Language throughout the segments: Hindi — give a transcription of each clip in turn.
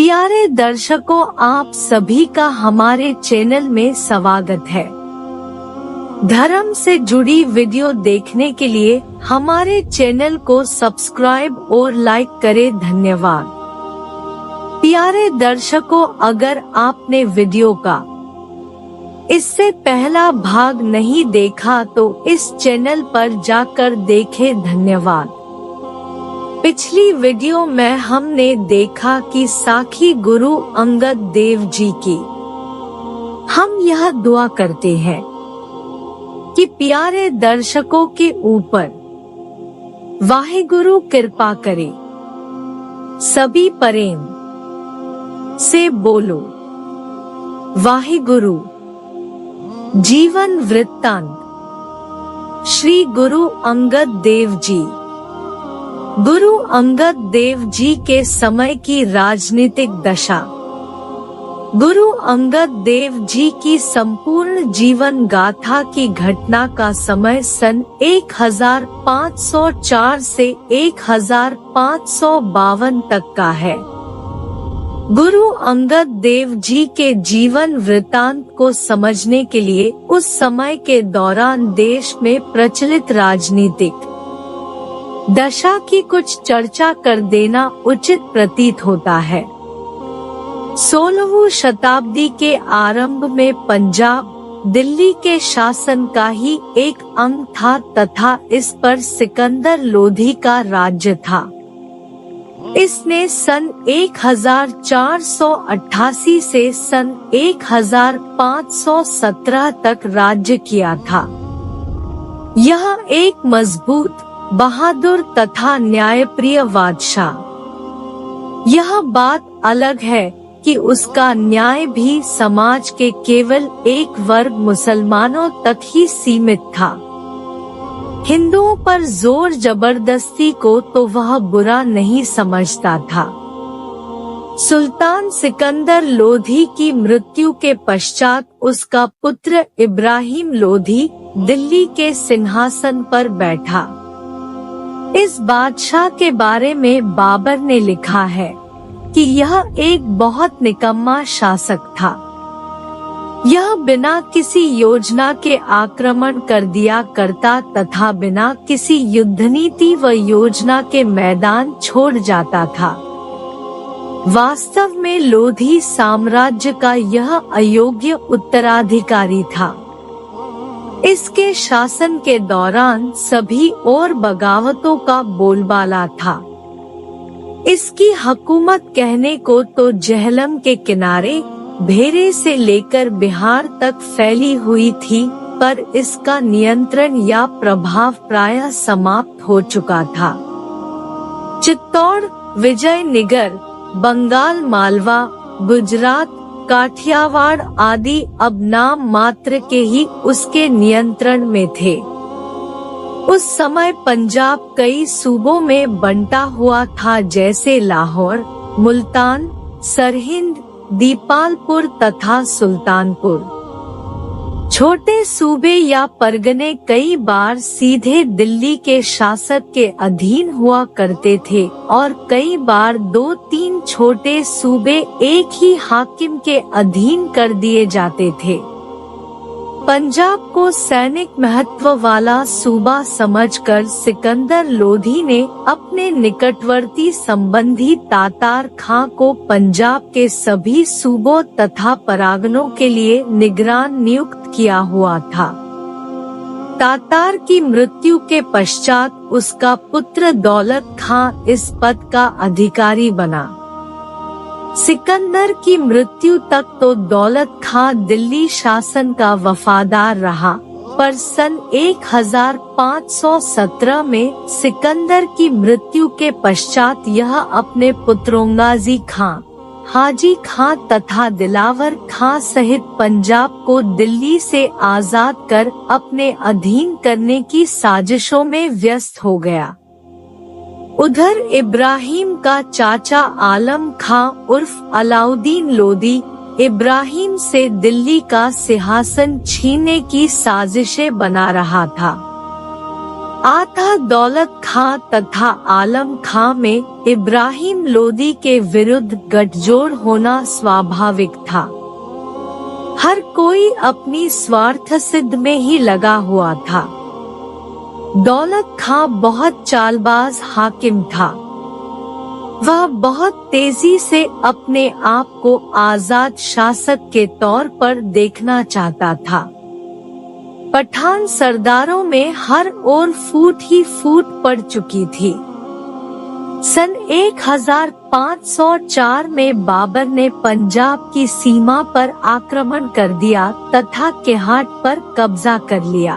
प्यारे दर्शकों, आप सभी का हमारे चैनल में स्वागत है। धर्म से जुड़ी वीडियो देखने के लिए हमारे चैनल को सब्सक्राइब और लाइक करें। धन्यवाद। प्यारे दर्शकों, अगर आपने वीडियो का इससे पहला भाग नहीं देखा तो इस चैनल पर जाकर देखें। धन्यवाद। पिछली वीडियो में हमने देखा कि साखी गुरु अंगद देव जी की हम यह दुआ करते हैं कि प्यारे दर्शकों के ऊपर वाहिगुरु कृपा करे। सभी प्रेम से बोलो वाहिगुरु। जीवन वृत्तांत। श्री गुरु अंगद देव जी। गुरु अंगद देव जी के समय की राजनीतिक दशा। गुरु अंगद देव जी की संपूर्ण जीवन गाथा की घटना का समय सन 1504 से 1552 तक का है। गुरु अंगद देव जी के जीवन वृत्तांत को समझने के लिए उस समय के दौरान देश में प्रचलित राजनीतिक दशा की कुछ चर्चा कर देना उचित प्रतीत होता है। 16वीं शताब्दी के आरंभ में पंजाब दिल्ली के शासन का ही एक अंग था तथा इस पर सिकंदर लोधी का राज्य था। इसने सन 1488 से सन 1517 तक राज्य किया था। यह एक मजबूत, बहादुर तथा न्यायप्रिय बादशाह। यह बात अलग है कि उसका न्याय भी समाज के केवल एक वर्ग मुसलमानों तक ही सीमित था। हिंदुओं पर जोर जबरदस्ती को तो वह बुरा नहीं समझता था। सुल्तान सिकंदर लोधी की मृत्यु के पश्चात उसका पुत्र इब्राहिम लोधी दिल्ली के सिंहासन पर बैठा। इस बादशाह के बारे में बाबर ने लिखा है कि यह एक बहुत निकम्मा शासक था। यह बिना किसी योजना के आक्रमण कर दिया करता तथा बिना किसी युद्ध नीति व योजना के मैदान छोड़ जाता था। वास्तव में लोधी साम्राज्य का यह अयोग्य उत्तराधिकारी था। इसके शासन के दौरान सभी और बगावतों का बोलबाला था। इसकी हुकूमत कहने को तो जेहलम के किनारे भेरे से लेकर बिहार तक फैली हुई थी, पर इसका नियंत्रण या प्रभाव प्रायः समाप्त हो चुका था। चित्तौड़, विजयनगर, बंगाल, मालवा, गुजरात, काठियावाड़ आदि अब नाम मात्र के ही उसके नियंत्रण में थे। उस समय पंजाब कई सूबों में बंटा हुआ था, जैसे लाहौर, मुल्तान, सरहिंद, दीपालपुर तथा सुल्तानपुर। छोटे सूबे या परगने कई बार सीधे दिल्ली के शासक के अधीन हुआ करते थे और कई बार 2-3 छोटे सूबे एक ही हाकिम के अधीन कर दिए जाते थे। पंजाब को सैनिक महत्व वाला सूबा समझकर सिकंदर लोधी ने अपने निकटवर्ती संबंधी तातार खां को पंजाब के सभी सूबों तथा परागनों के लिए निगरान नियुक्त किया हुआ था। तातार की मृत्यु के पश्चात उसका पुत्र दौलत खां इस पद का अधिकारी बना। सिकंदर की मृत्यु तक तो दौलत खां दिल्ली शासन का वफादार रहा, पर सन 1517 में सिकंदर की मृत्यु के पश्चात यह अपने पुत्रों गाजी खां, हाजी खां तथा दिलावर खां सहित पंजाब को दिल्ली से आजाद कर अपने अधीन करने की साजिशों में व्यस्त हो गया। उधर इब्राहिम का चाचा आलम खां उर्फ अलाउद्दीन लोदी इब्राहिम से दिल्ली का सिंहासन छीनने की साजिशें बना रहा था। आता दौलत खां तथा आलम खां में इब्राहिम लोदी के विरुद्ध गठजोड़ होना स्वाभाविक था। हर कोई अपनी स्वार्थ सिद्ध में ही लगा हुआ था। दौलत खां बहुत चालबाज हाकिम था। वह बहुत तेजी से अपने आप को आजाद शासक के तौर पर देखना चाहता था। पठान सरदारों में हर ओर फूट ही फूट पड़ चुकी थी। सन 1504 में बाबर ने पंजाब की सीमा पर आक्रमण कर दिया तथा केहाट पर कब्जा कर लिया।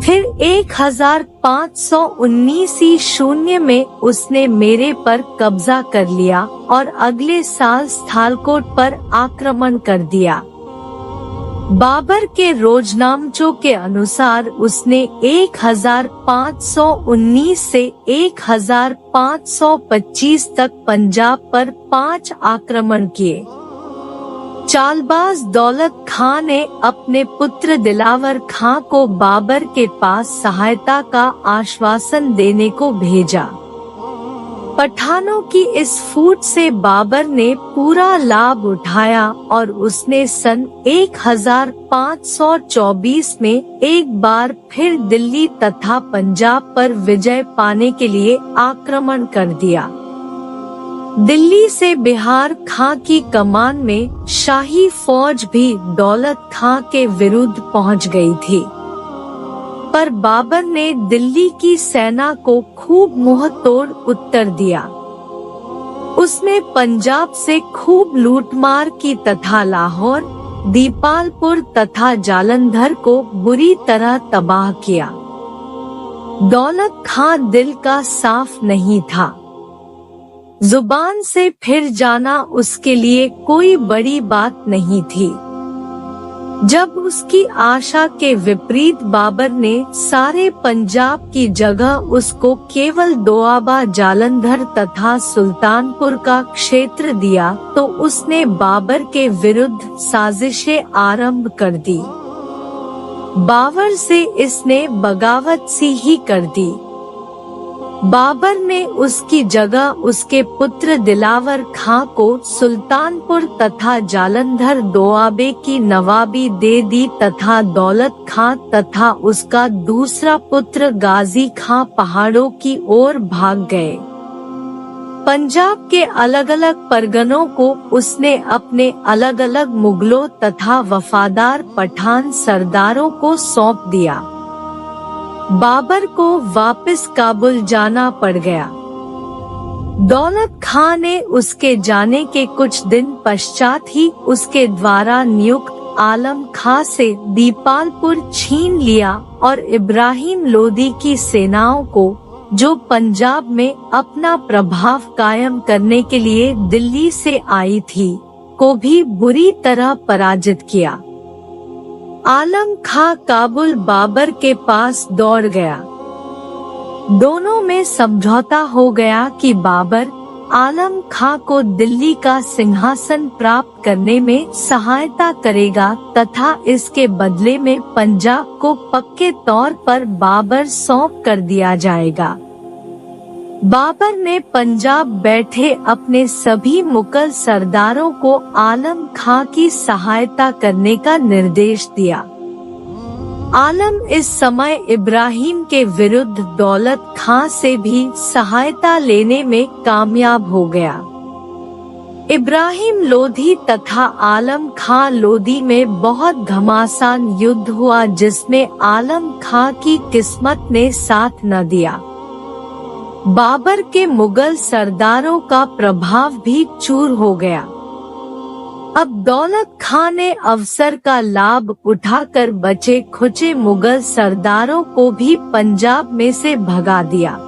फिर 1519 में उसने मेरे पर कब्जा कर लिया और अगले साल स्थालकोट पर आक्रमण कर दिया। बाबर के रोजनामचों के अनुसार उसने 1519 से 1525 तक पंजाब पर 5 आक्रमण किए। चालबाज दौलत खां ने अपने पुत्र दिलावर खां को बाबर के पास सहायता का आश्वासन देने को भेजा। पठानों की इस फूट से बाबर ने पूरा लाभ उठाया और उसने सन 1524 में एक बार फिर दिल्ली तथा पंजाब पर विजय पाने के लिए आक्रमण कर दिया। दिल्ली से बिहार खां की कमान में शाही फौज भी दौलत खां के विरुद्ध पहुंच गई थी, पर बाबर ने दिल्ली की सेना को खूब मुंहतोड़ उत्तर दिया। उसने पंजाब से खूब लूटमार की तथा लाहौर, दीपालपुर तथा जालंधर को बुरी तरह तबाह किया। दौलत खां दिल का साफ नहीं था। जुबान से फिर जाना उसके लिए कोई बड़ी बात नहीं थी। जब उसकी आशा के विपरीत बाबर ने सारे पंजाब की जगह उसको केवल दोआबा, जालंधर तथा सुल्तानपुर का क्षेत्र दिया, तो उसने बाबर के विरुद्ध साजिशें आरंभ कर दी। बाबर से इसने बगावत सी ही कर दी। बाबर ने उसकी जगह उसके पुत्र दिलावर खां को सुल्तानपुर तथा जालंधर दोआबे की नवाबी दे दी तथा दौलत खां तथा उसका दूसरा पुत्र गाजी खां पहाड़ों की ओर भाग गए। पंजाब के अलग अलग परगनों को उसने अपने अलग अलग मुगलों तथा वफादार पठान सरदारों को सौंप दिया। बाबर को वापस काबुल जाना पड़ गया। दौलत खां ने उसके जाने के कुछ दिन पश्चात ही उसके द्वारा नियुक्त आलम खां से दीपालपुर छीन लिया और इब्राहिम लोदी की सेनाओं को, जो पंजाब में अपना प्रभाव कायम करने के लिए दिल्ली से आई थी, को भी बुरी तरह पराजित किया। आलम खां काबुल बाबर के पास दौड़ गया। दोनों में समझौता हो गया कि बाबर आलम खां को दिल्ली का सिंहासन प्राप्त करने में सहायता करेगा तथा इसके बदले में पंजाब को पक्के तौर पर बाबर सौंप कर दिया जाएगा। बाबर ने पंजाब बैठे अपने सभी मुगल सरदारों को आलम खां की सहायता करने का निर्देश दिया। आलम इस समय इब्राहिम के विरुद्ध दौलत खां से भी सहायता लेने में कामयाब हो गया। इब्राहिम लोधी तथा आलम खां लोधी में बहुत घमासान युद्ध हुआ, जिसमें आलम खां की किस्मत ने साथ न दिया। बाबर के मुगल सरदारों का प्रभाव भी चूर हो गया। अब दौलत खां ने अवसर का लाभ उठाकर बचे खुचे मुगल सरदारों को भी पंजाब में से भगा दिया।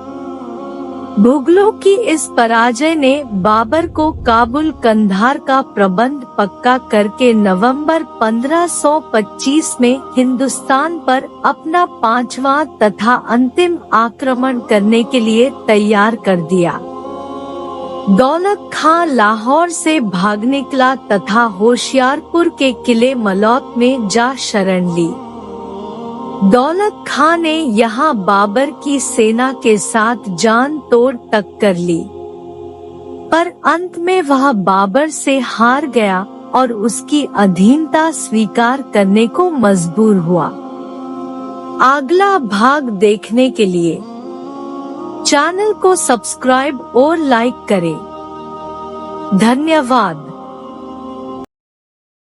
मुगलों की इस पराजय ने बाबर को काबुल कंधार का प्रबंध पक्का करके नवंबर 1525 में हिंदुस्तान पर अपना 5वां तथा अंतिम आक्रमण करने के लिए तैयार कर दिया। दौलत खां लाहौर से भाग निकला तथा होशियारपुर के किले मलौत में जा शरण ली। दौलत खां ने यहाँ बाबर की सेना के साथ जान तोड़ टक्कर ली, पर अंत में वह बाबर से हार गया और उसकी अधीनता स्वीकार करने को मजबूर हुआ। अगला भाग देखने के लिए चैनल को सब्सक्राइब और लाइक करें। धन्यवाद।